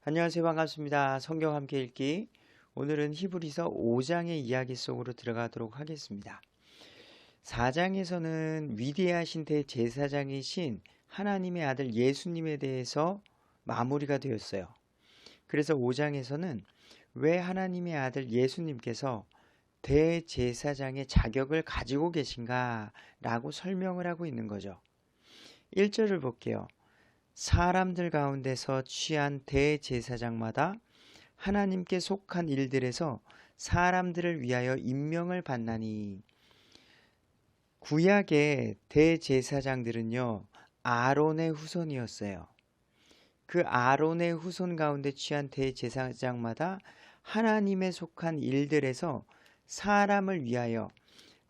안녕하세요. 반갑습니다. 성경 함께 읽기. 오늘은 히브리서 5장의 이야기 속으로 들어가도록 하겠습니다. 4장에서는 위대하신 대제사장이신 하나님의 아들 예수님에 대해서 마무리가 되었어요. 그래서 5장에서는 왜 하나님의 아들 예수님께서 대제사장의 자격을 가지고 계신가 라고 설명을 하고 있는 거죠. 1절을 볼게요. 사람들 가운데서 취한 대제사장마다 하나님께 속한 일들에서 사람들을 위하여 임명을 받나니. 구약의 대제사장들은요, 아론의 후손이었어요. 그 아론의 후손 가운데 취한 대제사장마다 하나님에 속한 일들에서 사람을 위하여,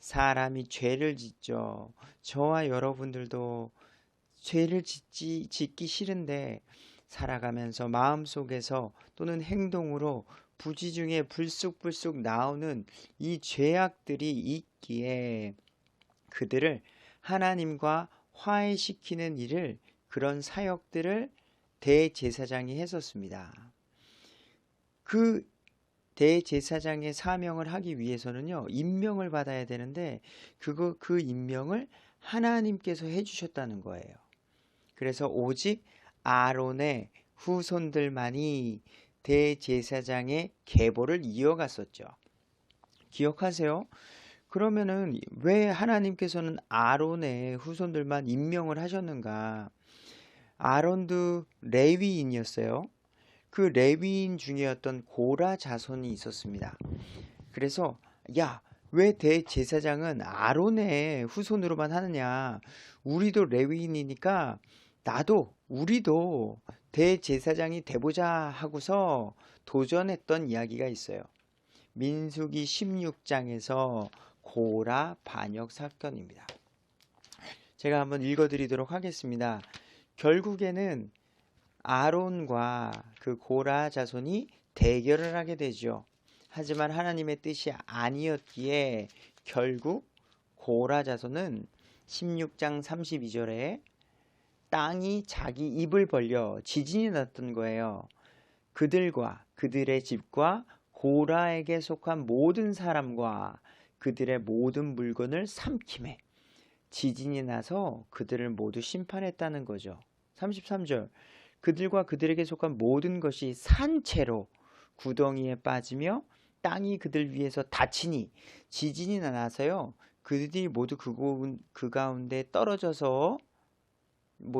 사람이 죄를 짓죠. 저와 여러분들도 죄를 짓기 싫은데 살아가면서 마음속에서 또는 행동으로 부지 중에 불쑥불쑥 나오는 이 죄악들이 있기에 그들을 하나님과 화해시키는 일을, 그런 사역들을 대제사장이 했었습니다. 그 대제사장의 사명을 하기 위해서는요, 임명을 받아야 되는데 그 임명을 하나님께서 해주셨다는 거예요. 그래서 오직 아론의 후손들만이 대제사장의 계보를 이어갔었죠. 기억하세요? 그러면은 왜 하나님께서는 아론의 후손들만 임명을 하셨는가? 아론도 레위인이었어요. 그 레위인 중이었던 고라 자손이 있었습니다. 그래서 왜 대제사장은 아론의 후손으로만 하느냐? 우리도 레위인이니까 우리도 대제사장이 돼보자 하고서 도전했던 이야기가 있어요. 민수기 16장에서 고라 반역 사건입니다. 제가 한번 읽어드리도록 하겠습니다. 결국에는 아론과 그 고라 자손이 대결을 하게 되죠. 하지만 하나님의 뜻이 아니었기에 결국 고라 자손은 16장 32절에 땅이 자기 입을 벌려 지진이 났던 거예요. 그들과 그들의 집과 고라에게 속한 모든 사람과 그들의 모든 물건을 삼키매 지진이 나서 그들을 모두 심판했다는 거죠. 33절 그들과 그들에게 속한 모든 것이 산채로 구덩이에 빠지며 땅이 그들 위에서 닫히니 지진이 나서요. 그들이 모두 그 가운데 떨어져서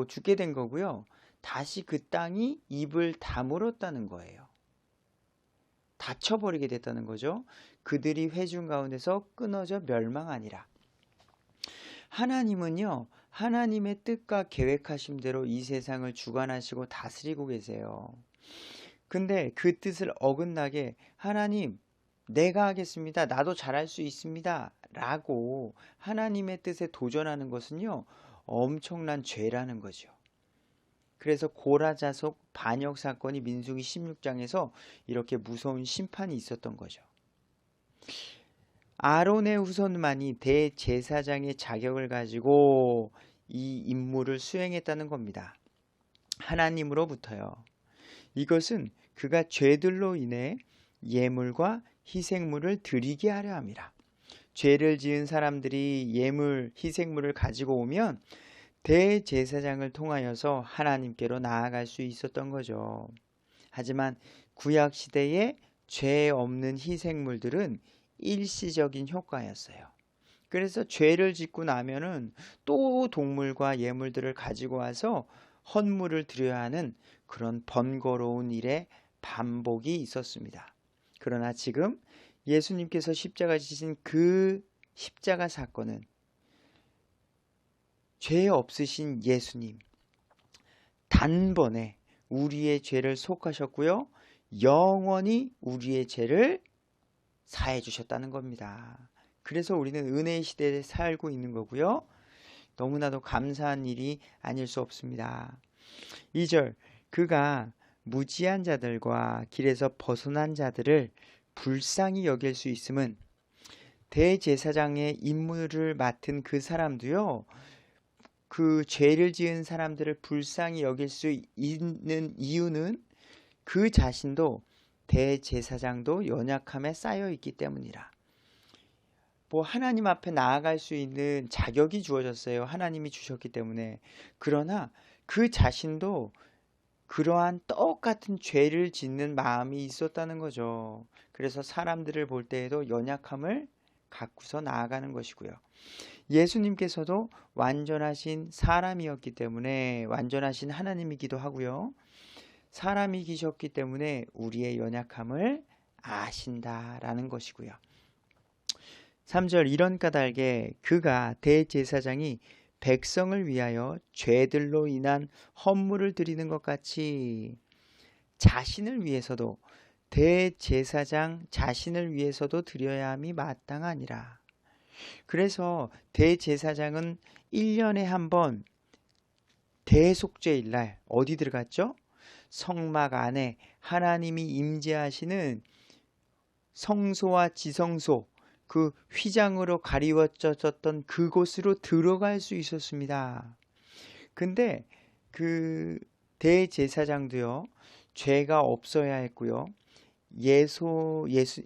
죽게 된 거고요. 다시 그 땅이 입을 다물었다는 거예요. 닫혀버리게 됐다는 거죠. 그들이 회중 가운데서 끊어져 멸망하니라. 하나님은요, 하나님의 뜻과 계획하심대로 이 세상을 주관하시고 다스리고 계세요. 근데 그 뜻을 어긋나게 하나님, 내가 하겠습니다. 나도 잘할 수 있습니다. 라고 하나님의 뜻에 도전하는 것은요, 엄청난 죄라는 거죠. 그래서 고라 자손 반역 사건이 민수기 16장에서 이렇게 무서운 심판이 있었던 거죠. 아론의 후손만이 대제사장의 자격을 가지고 이 임무를 수행했다는 겁니다. 하나님으로부터요. 이것은 그가 죄들로 인해 예물과 희생물을 드리게 하려 함이라. 죄를 지은 사람들이 예물, 희생물을 가지고 오면 대제사장을 통하여서 하나님께로 나아갈 수 있었던 거죠. 하지만 구약 시대에 죄 없는 희생물들은 일시적인 효과였어요. 그래서 죄를 짓고 나면은 또 동물과 예물들을 가지고 와서 헌물을 드려야 하는 그런 번거로운 일의 반복이 있었습니다. 그러나 지금 예수님께서 십자가 지신 그 십자가 사건은 죄 없으신 예수님 단번에 우리의 죄를 속하셨고요. 영원히 우리의 죄를 사해 주셨다는 겁니다. 그래서 우리는 은혜의 시대에 살고 있는 거고요. 너무나도 감사한 일이 아닐 수 없습니다. 2절 그가 무지한 자들과 길에서 벗어난 자들을 불쌍히 여길 수 있음은 대제사장의 임무를 맡은 그 사람도요. 그 죄를 지은 사람들을 불쌍히 여길 수 있는 이유는 그 자신도 대제사장도 연약함에 쌓여 있기 때문이라. 뭐 하나님 앞에 나아갈 수 있는 자격이 주어졌어요. 하나님이 주셨기 때문에. 그러나 그 자신도 그러한 똑같은 죄를 짓는 마음이 있었다는 거죠. 그래서 사람들을 볼 때에도 연약함을 갖고서 나아가는 것이고요. 예수님께서도 완전하신 사람이었기 때문에 완전하신 하나님이기도 하고요. 사람이기셨기 때문에 우리의 연약함을 아신다라는 것이고요. 3절 이런 까닭에 그가 대제사장이 백성을 위하여 죄들로 인한 헌물을 드리는 것 같이 자신을 위해서도 대제사장 자신을 위해서도 드려야 함이 마땅하니라. 그래서 대제사장은 1년에 한 번 대속죄일날 어디 들어갔죠? 성막 안에 하나님이 임재하시는 성소와 지성소 그 휘장으로 가리워졌던 그곳으로 들어갈 수 있었습니다. 근데 그 대제사장도요, 죄가 없어야 했고요.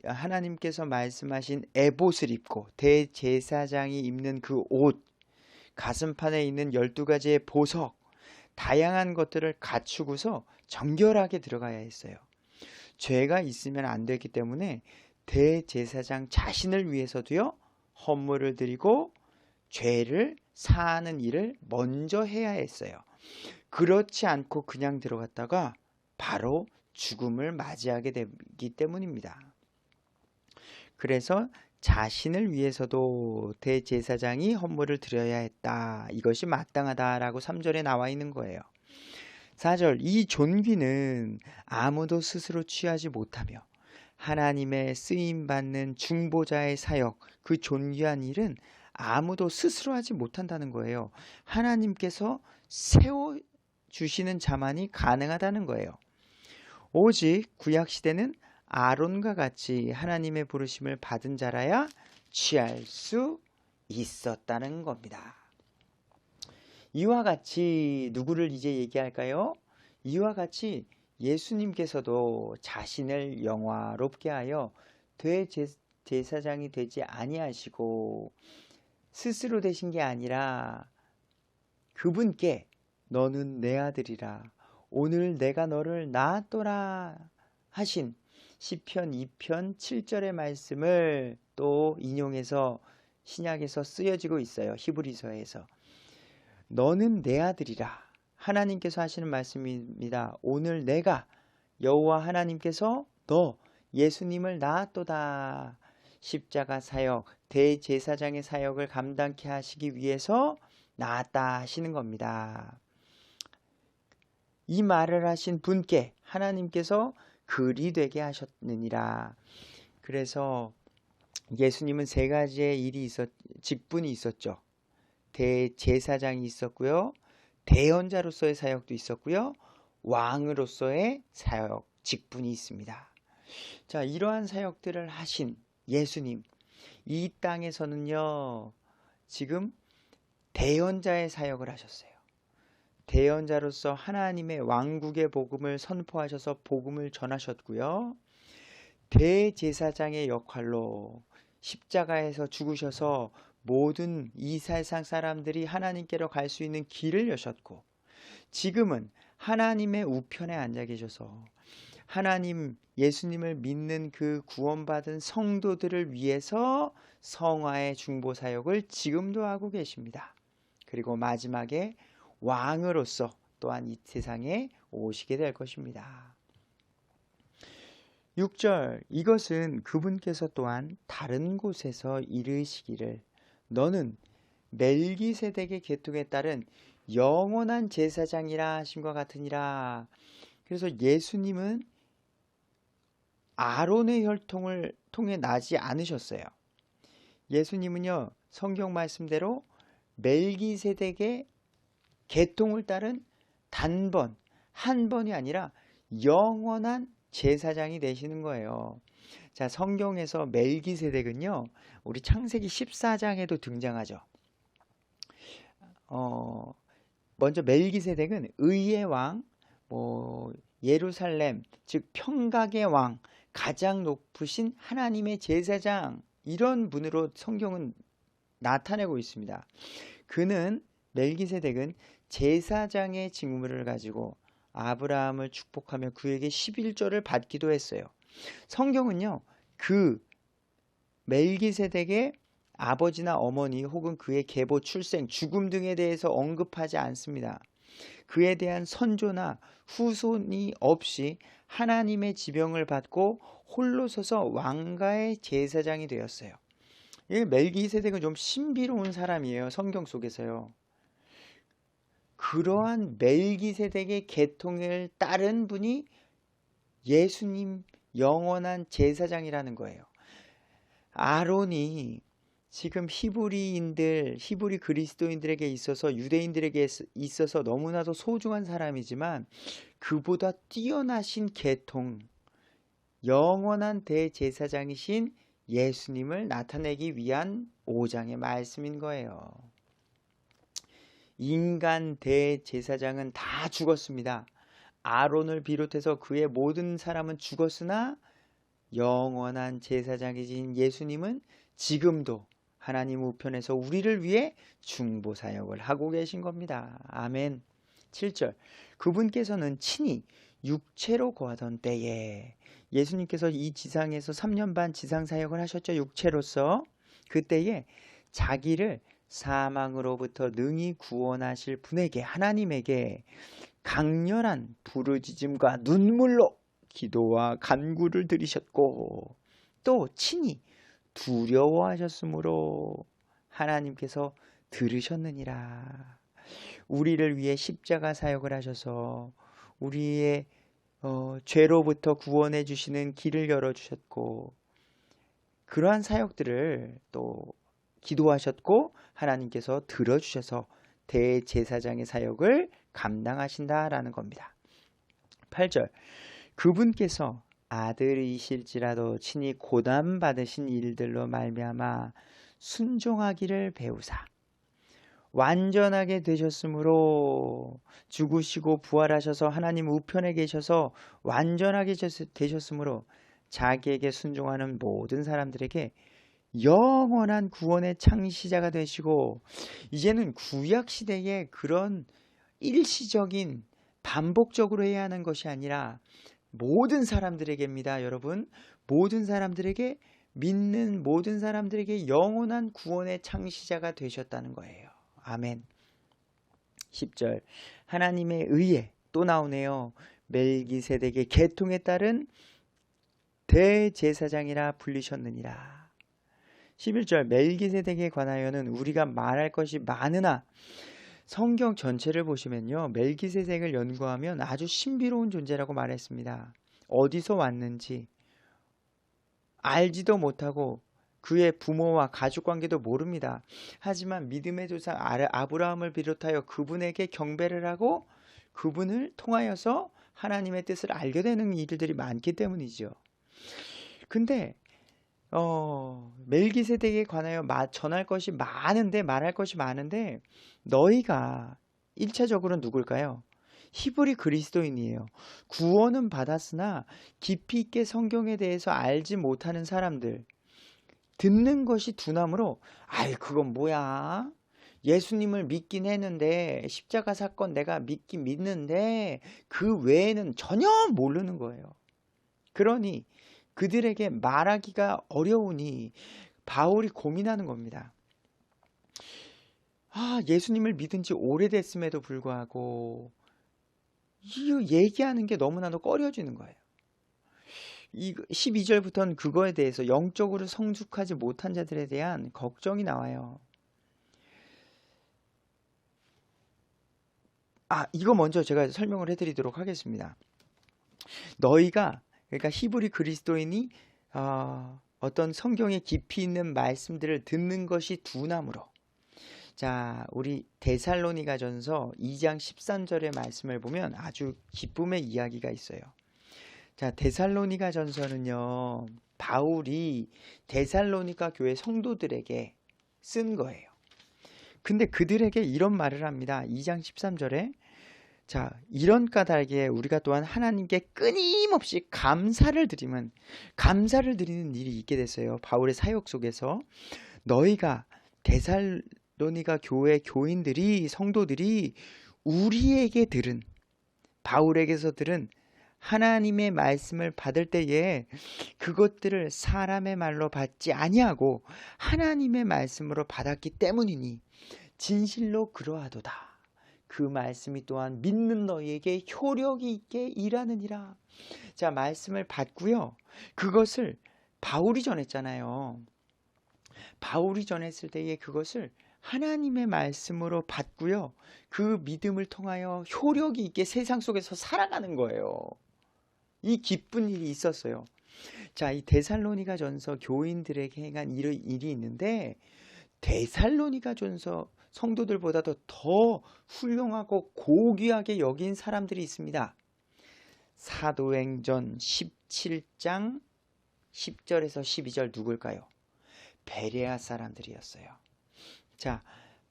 하나님께서 말씀하신 에봇을 입고 대제사장이 입는 그 옷, 가슴판에 있는 12가지의 보석, 다양한 것들을 갖추고서 정결하게 들어가야 했어요. 죄가 있으면 안 되기 때문에 대제사장 자신을 위해서도요, 헌물을 드리고 죄를 사하는 일을 먼저 해야 했어요. 그렇지 않고 그냥 들어갔다가 바로 죽음을 맞이하게 되기 때문입니다. 그래서 자신을 위해서도 대제사장이 헌물을 드려야 했다. 이것이 마땅하다라고 3절에 나와 있는 거예요. 4절 이 존귀는 아무도 스스로 취하지 못하며 하나님의 쓰임받는 중보자의 사역, 그 존귀한 일은 아무도 스스로 하지 못한다는 거예요. 하나님께서 세워주시는 자만이 가능하다는 거예요. 오직 구약시대는 아론과 같이 하나님의 부르심을 받은 자라야 취할 수 있었다는 겁니다. 이와 같이 누구를 이제 얘기할까요? 이와 같이 예수님께서도 자신을 영화롭게 하여 대제사장이 되지 아니하시고 스스로 되신 게 아니라 그분께 너는 내 아들이라 오늘 내가 너를 낳았더라 하신 시편 2편 7절의 말씀을 또 인용해서 신약에서 쓰여지고 있어요. 히브리서에서. 너는 내 아들이라 하나님께서 하시는 말씀입니다. 오늘 내가 여호와 하나님께서 너 예수님을 낳았도다. 십자가 사역, 대제사장의 사역을 감당케 하시기 위해서 낳았다 하시는 겁니다. 이 말을 하신 분께 하나님께서 글이 되게 하셨느니라. 그래서 예수님은 세 가지의 직분이 있었죠. 대제사장이 있었고요. 대언자로서의 사역도 있었고요. 왕으로서의 사역, 직분이 있습니다. 자, 이러한 사역들을 하신 예수님, 이 땅에서는요, 지금 대언자의 사역을 하셨어요. 대언자로서 하나님의 왕국의 복음을 선포하셔서 복음을 전하셨고요. 대제사장의 역할로 십자가에서 죽으셔서 모든 이 세상 사람들이 하나님께로 갈 수 있는 길을 여셨고, 지금은 하나님의 우편에 앉아 계셔서 하나님 예수님을 믿는 그 구원받은 성도들을 위해서 성화의 중보 사역을 지금도 하고 계십니다. 그리고 마지막에 왕으로서 또한 이 세상에 오시게 될 것입니다. 6절 이것은 그분께서 또한 다른 곳에서 이르시기를 너는 멜기세덱의 계통에 따른 영원한 제사장이라 하심과 같으니라. 그래서 예수님은 아론의 혈통을 통해 나지 않으셨어요. 예수님은요, 성경 말씀대로 멜기세덱의 계통을 따른 단번, 한 번이 아니라 영원한 제사장이 되시는 거예요. 자, 성경에서 멜기세덱은요, 우리 창세기 14장에도 등장하죠. 먼저 멜기세덱은 의의 왕, 예루살렘, 즉 평각의 왕, 가장 높으신 하나님의 제사장, 이런 분으로 성경은 나타내고 있습니다. 그는, 멜기세덱은 제사장의 직무를 가지고 아브라함을 축복하며 그에게 11조를 받기도 했어요. 성경은요, 그 멜기세덱의 아버지나 어머니 혹은 그의 계보, 출생, 죽음 등에 대해서 언급하지 않습니다. 그에 대한 선조나 후손이 없이 하나님의 지명을 받고 홀로 서서 왕가의 제사장이 되었어요. 멜기세덱은 좀 신비로운 사람이에요. 성경 속에서요. 그러한 멜기세덱의 계통을 따른 분이 예수님, 영원한 제사장이라는 거예요. 아론이 지금 히브리 그리스도인들에게 있어서, 유대인들에게 있어서 너무나도 소중한 사람이지만 그보다 뛰어나신 계통, 영원한 대제사장이신 예수님을 나타내기 위한 5장의 말씀인 거예요. 인간 대제사장은 다 죽었습니다. 아론을 비롯해서 그의 모든 사람은 죽었으나 영원한 제사장이신 예수님은 지금도 하나님 우편에서 우리를 위해 중보사역을 하고 계신 겁니다. 아멘. 7절, 그분께서는 친히 육체로 거하던 때에, 예수님께서 이 지상에서 3년 반 지상사역을 하셨죠. 육체로서. 그때에 자기를 사망으로부터 능히 구원하실 분에게, 하나님에게 강렬한 부르짖음과 눈물로 기도와 간구를 드리셨고, 또 친히 두려워하셨으므로 하나님께서 들으셨느니라. 우리를 위해 십자가 사역을 하셔서 우리의 죄로부터 구원해 주시는 길을 열어주셨고, 그러한 사역들을 또 기도하셨고 하나님께서 들어주셔서 대제사장의 사역을 감당하신다라는 겁니다. 8절, 그분께서 아들이실지라도 친히 고난받으신 일들로 말미암아 순종하기를 배우사 완전하게 되셨으므로, 죽으시고 부활하셔서 하나님 우편에 계셔서 완전하게 되셨으므로 자기에게 순종하는 모든 사람들에게 영원한 구원의 창시자가 되시고, 이제는 구약시대의 그런 일시적인 반복적으로 해야 하는 것이 아니라 모든 사람들에게입니다. 여러분, 모든 사람들에게, 믿는 모든 사람들에게 영원한 구원의 창시자가 되셨다는 거예요. 아멘. 10절, 하나님의 의에, 또 나오네요. 멜기세덱의 계통에 따른 대제사장이라 불리셨느니라. 11절, 멜기세덱에 관하여는 우리가 말할 것이 많으나, 성경 전체를 보시면요, 멜기세덱을 연구하면 아주 신비로운 존재라고 말했습니다. 어디서 왔는지 알지도 못하고 그의 부모와 가족관계도 모릅니다. 하지만 믿음의 조상 아브라함을 비롯하여 그분에게 경배를 하고 그분을 통하여서 하나님의 뜻을 알게 되는 일들이 많기 때문이죠. 근데 멜기세덱에 관하여 전할 것이 많은데, 말할 것이 많은데, 너희가 1차적으로 누굴까요? 히브리 그리스도인이에요. 구원은 받았으나 깊이 있게 성경에 대해서 알지 못하는 사람들, 듣는 것이 두나무로, 아이 그건 뭐야? 예수님을 믿긴 했는데, 십자가 사건 내가 믿긴 믿는데 그 외에는 전혀 모르는 거예요. 그러니 그들에게 말하기가 어려우니 바울이 고민하는 겁니다. 예수님을 믿은 지 오래됐음에도 불구하고 이 얘기하는 게 너무나도 꺼려지는 거예요. 12절부터는 그거에 대해서 영적으로 성숙하지 못한 자들에 대한 걱정이 나와요. 이거 먼저 제가 설명을 해드리도록 하겠습니다. 너희가, 그러니까 히브리 그리스도인이 어떤 성경에 깊이 있는 말씀들을 듣는 것이 두나무로. 자, 우리 데살로니가전서 2장 13절의 말씀을 보면 아주 기쁨의 이야기가 있어요. 자, 데살로니가전서는요, 바울이 데살로니가 교회 성도들에게 쓴 거예요. 근데 그들에게 이런 말을 합니다. 2장 13절에, 자, 이런 까닭에 우리가 또한 하나님께 끊임없이 감사를 드리는 일이 있게 됐어요. 바울의 사역 속에서 너희가 데살로니가 교회 교인들이 성도들이 우리에게 들은 바울에게서 들은 하나님의 말씀을 받을 때에 그것들을 사람의 말로 받지 아니하고 하나님의 말씀으로 받았기 때문이니 진실로 그러하도다. 그 말씀이 또한 믿는 너희에게 효력이 있게 일하느니라. 자, 말씀을 받고요. 그것을 바울이 전했잖아요. 바울이 전했을 때에 그것을 하나님의 말씀으로 받고요. 그 믿음을 통하여 효력이 있게 세상 속에서 살아가는 거예요. 이 기쁜 일이 있었어요. 자, 이 데살로니가 전서 교인들에게 행한 일이 있는데 데살로니가 전서 성도들보다도 더 훌륭하고 고귀하게 여긴 사람들이 있습니다. 사도행전 17장 10절에서 12절 누굴까요? 베레아 사람들이었어요. 자,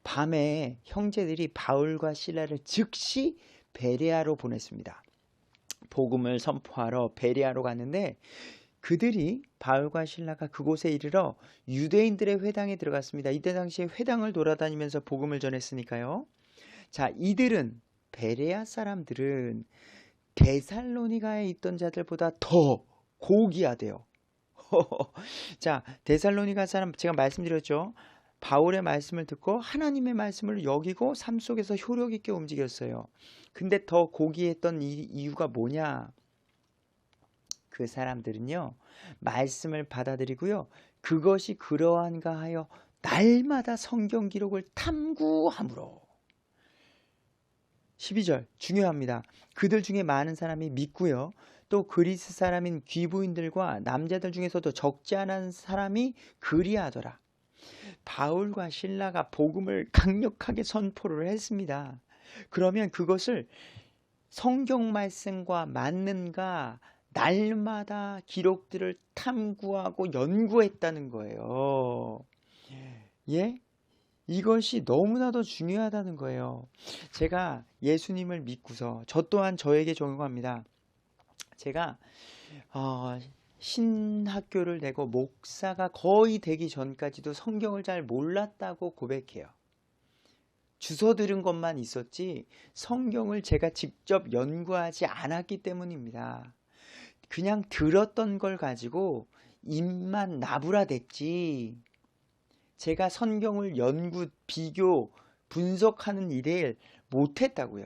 밤에 형제들이 바울과 실라를 즉시 베레아로 보냈습니다. 복음을 선포하러 베레아로 갔는데 그들이 바울과 실라가 그곳에 이르러 유대인들의 회당에 들어갔습니다. 이때 당시에 회당을 돌아다니면서 복음을 전했으니까요. 자, 베레아 사람들은 데살로니가에 있던 자들보다 더 고귀하대요. 자, 데살로니가 사람 제가 말씀드렸죠. 바울의 말씀을 듣고 하나님의 말씀을 여기고 삶 속에서 효력 있게 움직였어요. 근데 더 고귀했던 이유가 뭐냐? 그 사람들은요, 말씀을 받아들이고요, 그것이 그러한가 하여 날마다 성경 기록을 탐구함으로. 12절 중요합니다. 그들 중에 많은 사람이 믿고요, 또 그리스 사람인 귀부인들과 남자들 중에서도 적지 않은 사람이 그리하더라. 바울과 실라가 복음을 강력하게 선포를 했습니다. 그러면 그것을 성경 말씀과 맞는가 날마다 기록들을 탐구하고 연구했다는 거예요. 예? 이것이 너무나도 중요하다는 거예요. 제가 예수님을 믿고서 저 또한 저에게 적용합니다. 제가 신학교를 내고 목사가 거의 되기 전까지도 성경을 잘 몰랐다고 고백해요. 주워 들은 것만 있었지 성경을 제가 직접 연구하지 않았기 때문입니다. 그냥 들었던 걸 가지고 입만 나부라댔지 제가 성경을 연구, 비교, 분석하는 일을 못했다고요.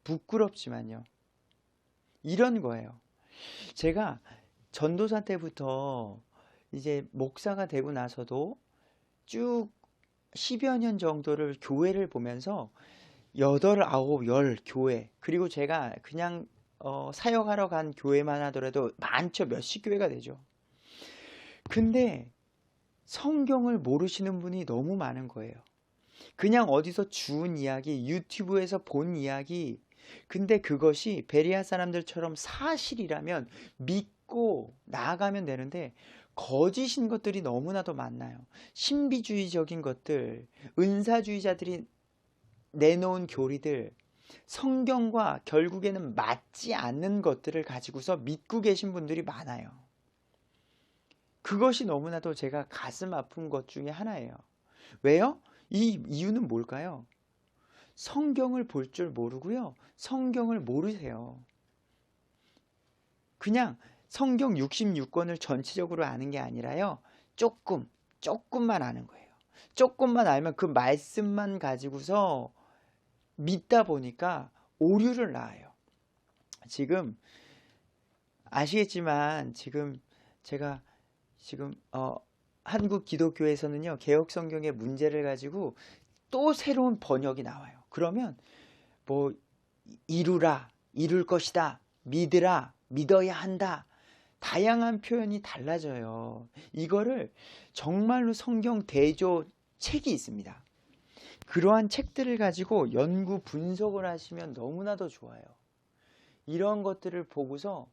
부끄럽지만요. 이런 거예요. 제가 전도사 때부터 이제 목사가 되고 나서도 쭉 10여 년 정도를 교회를 보면서 8, 9, 10 교회, 그리고 제가 그냥 사역하러 간 교회만 하더라도 많죠. 몇십 교회가 되죠. 근데 성경을 모르시는 분이 너무 많은 거예요. 그냥 어디서 주운 이야기, 유튜브에서 본 이야기, 근데 그것이 베레아 사람들처럼 사실이라면 믿고 나아가면 되는데 거짓인 것들이 너무나도 많나요. 신비주의적인 것들, 은사주의자들이 내놓은 교리들, 성경과 결국에는 맞지 않는 것들을 가지고서 믿고 계신 분들이 많아요. 그것이 너무나도 제가 가슴 아픈 것 중에 하나예요. 왜요? 이 이유는 뭘까요? 성경을 볼 줄 모르고요. 성경을 모르세요. 그냥 성경 66권을 전체적으로 아는 게 아니라요. 조금만 아는 거예요. 조금만 알면 그 말씀만 가지고서 믿다 보니까 오류를 낳아요. 지금 아시겠지만 제가 한국 기독교에서는요. 개역 성경의 문제를 가지고 또 새로운 번역이 나와요. 그러면 뭐 이루라, 이룰 것이다, 믿으라, 믿어야 한다. 다양한 표현이 달라져요. 이거를 정말로 성경 대조 책이 있습니다. 그러한 책들을 가지고 연구 분석을 하시면 너무나도 좋아요. 이런 것들을 보고서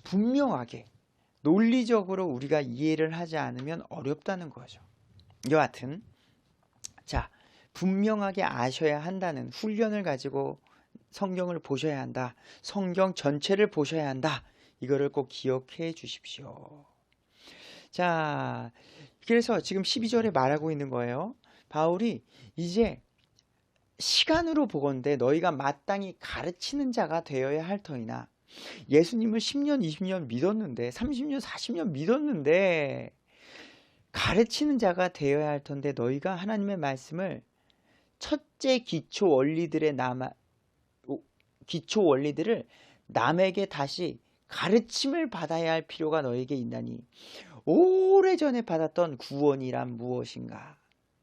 분명하게 논리적으로 우리가 이해를 하지 않으면 어렵다는 거죠. 여하튼 자, 분명하게 아셔야 한다는 훈련을 가지고 성경을 보셔야 한다. 성경 전체를 보셔야 한다. 이거를 꼭 기억해 주십시오. 자, 그래서 지금 12절에 말하고 있는 거예요. 바울이 이제 시간으로 보건대 너희가 마땅히 가르치는 자가 되어야 할 터이나, 예수님을 10년, 20년 믿었는데, 30년, 40년 믿었는데 가르치는 자가 되어야 할 텐데, 너희가 하나님의 말씀을 첫째 기초 원리들을 남에게 다시 가르침을 받아야 할 필요가 너에게 있나니, 오래전에 받았던 구원이란 무엇인가,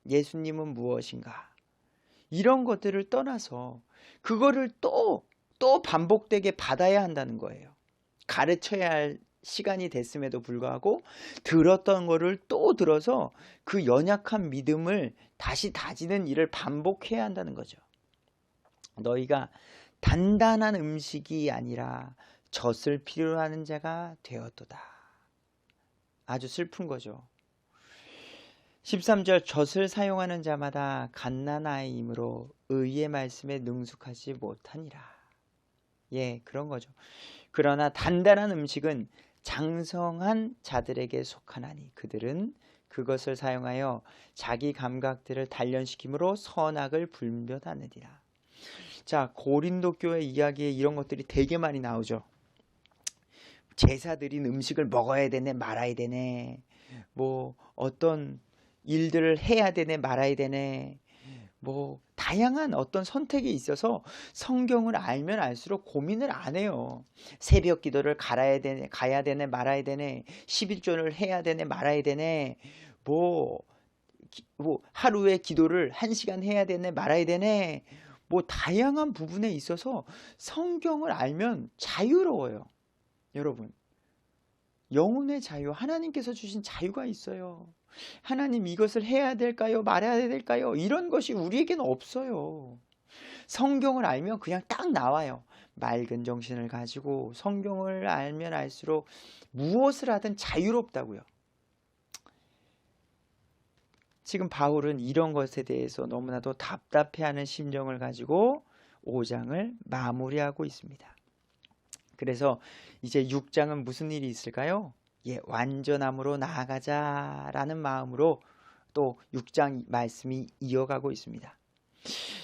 예수님은 무엇인가, 이런 것들을 떠나서 그거를 또 반복되게 받아야 한다는 거예요. 가르쳐야 할 시간이 됐음에도 불구하고 들었던 거를 또 들어서 그 연약한 믿음을 다시 다지는 일을 반복해야 한다는 거죠. 너희가 단단한 음식이 아니라 젖을 필요로 하는 자가 되었도다. 아주 슬픈 거죠. 13절, 젖을 사용하는 자마다 갓난아이이므로 의의 말씀에 능숙하지 못하니라. 예, 그런 거죠. 그러나 단단한 음식은 장성한 자들에게 속하나니 그들은 그것을 사용하여 자기 감각들을 단련시킴으로 선악을 분별하느니라. 자, 고린도 교회 이야기에 이런 것들이 되게 많이 나오죠. 제사 드린 음식을 먹어야 되네, 말아야 되네, 뭐 어떤 일들을 해야 되네, 말아야 되네, 뭐 다양한 어떤 선택에 있어서 성경을 알면 알수록 고민을 안 해요. 새벽 기도를 가야 되네, 말아야 되네, 11조를 해야 되네, 말아야 되네, 뭐 하루에 기도를 1시간 해야 되네, 말아야 되네, 뭐 다양한 부분에 있어서 성경을 알면 자유로워요. 여러분, 영혼의 자유, 하나님께서 주신 자유가 있어요. 하나님, 이것을 해야 될까요? 말해야 될까요? 이런 것이 우리에게는 없어요. 성경을 알면 그냥 딱 나와요. 맑은 정신을 가지고 성경을 알면 알수록 무엇을 하든 자유롭다고요. 지금 바울은 이런 것에 대해서 너무나도 답답해하는 심정을 가지고 5장을 마무리하고 있습니다. 그래서 이제 6장은 무슨 일이 있을까요? 예, 완전함으로 나아가자라는 마음으로 또 6장 말씀이 이어가고 있습니다.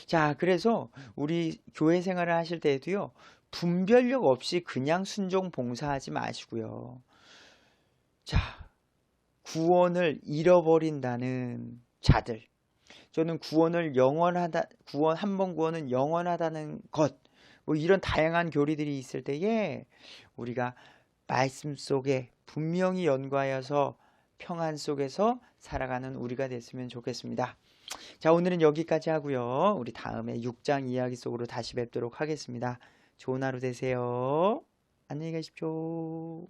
자, 그래서 우리 교회 생활을 하실 때에도요, 분별력 없이 그냥 순종 봉사하지 마시고요. 자, 구원을 잃어버린다는 자들, 저는 한번 구원은 영원하다는 것, 뭐 이런 다양한 교리들이 있을 때에 우리가 말씀 속에 분명히 연구하여서 평안 속에서 살아가는 우리가 됐으면 좋겠습니다. 자, 오늘은 여기까지 하고요. 우리 다음에 6장 이야기 속으로 다시 뵙도록 하겠습니다. 좋은 하루 되세요. 안녕히 가십시오.